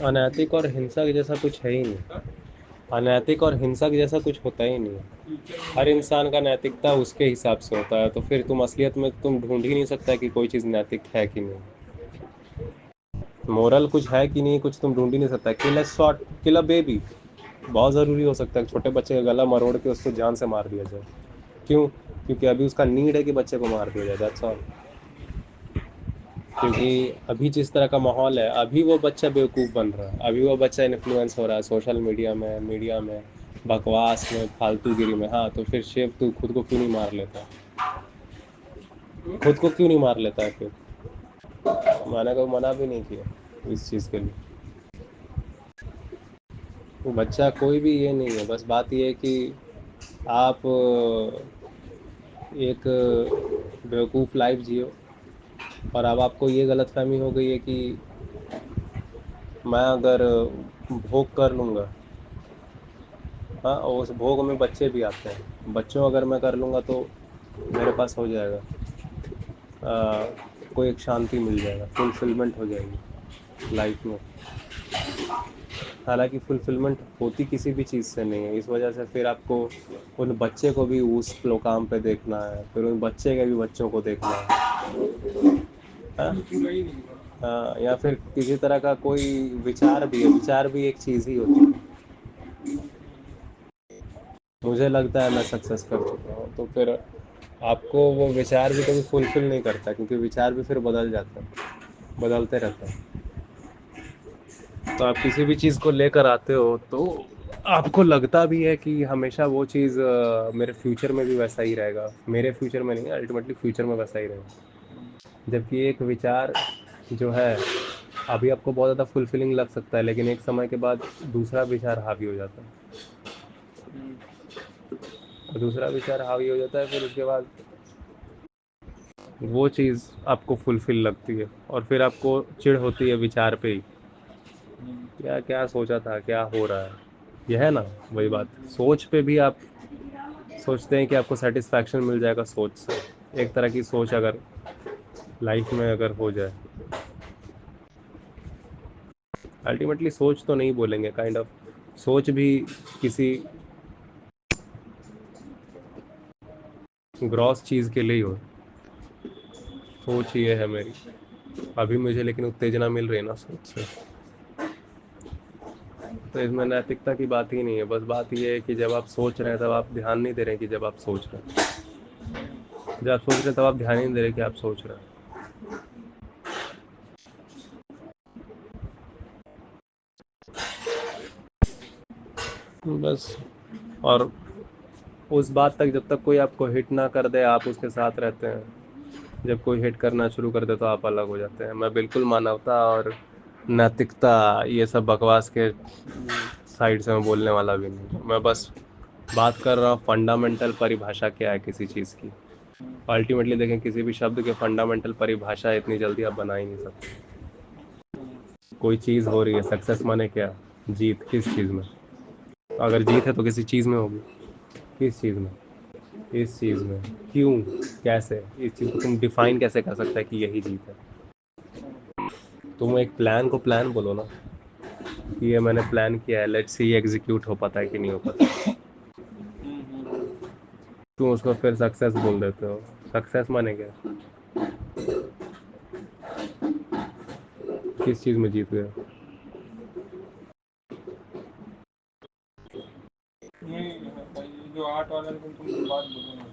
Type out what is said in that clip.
अनैतिक और हिंसक जैसा कुछ है ही नहीं। अनैतिक और हिंसक जैसा कुछ होता ही नहीं है। हर इंसान का नैतिकता उसके हिसाब से होता है, तो फिर तुम असलियत में तुम ढूंढ ही नहीं सकता कि कोई चीज़ नैतिक है कि नहीं। मोरल कुछ है कि नहीं, कुछ तुम ढूंढ ही नहीं सकता। किल a shot, kill a baby, बहुत ज़रूरी हो सकता है छोटे बच्चे का गला मरोड़ के उसको जान से मार दिया जाए। क्यों? क्योंकि अभी उसका नीड है कि बच्चे को मार दिया जाए, दैट्स ऑल। क्योंकि अभी जिस तरह का माहौल है, अभी वो बच्चा बेवकूफ़ बन रहा है, अभी वो बच्चा इन्फ्लुएंस हो रहा है सोशल मीडिया में, बकवास में, फालतूगिरी में। हाँ, तो फिर शिव तू खुद को क्यों नहीं मार लेता? खुद को क्यों नहीं मार लेता है फिर? मैंने को मना भी नहीं किया इस चीज़ के लिए। वो बच्चा कोई भी ये नहीं है, बस बात ये है कि आप एक बेवकूफ़ लाइफ जियो, और अब आपको ये गलतफहमी हो गई है कि मैं अगर भोग कर लूँगा, हाँ, और उस भोग में बच्चे भी आते हैं, बच्चों अगर मैं कर लूँगा तो मेरे पास हो जाएगा, कोई एक शांति मिल जाएगा, फुलफिलमेंट हो जाएगी लाइफ में। हालांकि फुलफिलमेंट होती किसी भी चीज़ से नहीं है, इस वजह से फिर आपको उन बच्चे को भी उस प्रोग्राम पे देखना है, फिर उन बच्चे के भी बच्चों को देखना है। हाँ, या फिर किसी तरह का कोई विचार भी है, विचार भी एक चीज़ ही होती है। मुझे लगता है मैं सक्सेस कर चुका हूँ, तो फिर आपको वो विचार भी कभी फुलफिल नहीं करता, क्योंकि विचार भी फिर बदल जाता है, बदलते रहता है। तो आप किसी भी चीज़ को लेकर आते हो तो आपको लगता भी है कि हमेशा वो चीज़ मेरे फ्यूचर में भी वैसा ही रहेगा, मेरे फ्यूचर में नहीं, अल्टीमेटली फ्यूचर में वैसा ही रहेगा। जबकि एक विचार जो है, अभी आपको बहुत ज़्यादा फुलफिलिंग लग सकता है, लेकिन एक समय के बाद दूसरा विचार हावी हो जाता है, और दूसरा विचार हावी हो जाता है, फिर उसके बाद वो चीज़ आपको फुलफिल लगती है, और फिर आपको चिढ़ होती है विचार पे ही, क्या क्या सोचा था, क्या हो रहा है। यह है ना, वही बात, सोच पे भी आप सोचते हैं कि आपको सेटिस्फैक्शन मिल जाएगा सोच से। एक तरह की सोच अगर लाइफ में अगर हो जाए, अल्टीमेटली सोच तो नहीं बोलेंगे, काइंड ऑफ सोच भी किसी ग्रॉस चीज़ के लिए ही हो। सोच ये है मेरी, अभी मुझे लेकिन उत्तेजना मिल रही है ना सोच से, तो इसमें नैतिकता की बात ही नहीं है। बस बात ये है कि जब आप सोच रहे हैं तब आप ध्यान नहीं दे रहे हैं कि जब आप सोच रहे हैं, जब आप सोच रहे हैं तब आप ध्यान ही नहीं दे रहे कि आप सोच रहे हैं, बस। और उस बात तक जब तक कोई आपको हिट ना कर दे, आप उसके साथ रहते हैं। जब कोई हिट करना शुरू कर दे तो आप अलग हो जाते हैं। मैं बिल्कुल मानवता और नैतिकता, ये सब बकवास के साइड से मैं बोलने वाला भी नहीं, मैं बस बात कर रहा हूँ फंडामेंटल परिभाषा क्या है किसी चीज़ की। अल्टीमेटली देखें, किसी भी शब्द के फंडामेंटल परिभाषा इतनी जल्दी आप बना ही नहीं सकते। कोई चीज़ हो रही है, सक्सेस माने क्या? जीत, किस चीज़ में? अगर जीत है तो किसी चीज़ में होगी। किस चीज़ में? इस चीज़ में। क्यों? कैसे? इस चीज़ को तुम डिफाइन कैसे कर सकता है कि यही जीत है? तुम एक प्लान को प्लान बोलो ना, कि ये मैंने प्लान किया है, लेट्स सी एग्जीक्यूट हो पाता है कि नहीं हो पाता। तुम उसको फिर सक्सेस बोल देते हो। सक्सेस माने क्या? किस चीज़ में जीत गए? नहीं भाई, जो आर्ट वाला है, तुम बात बोलो ना।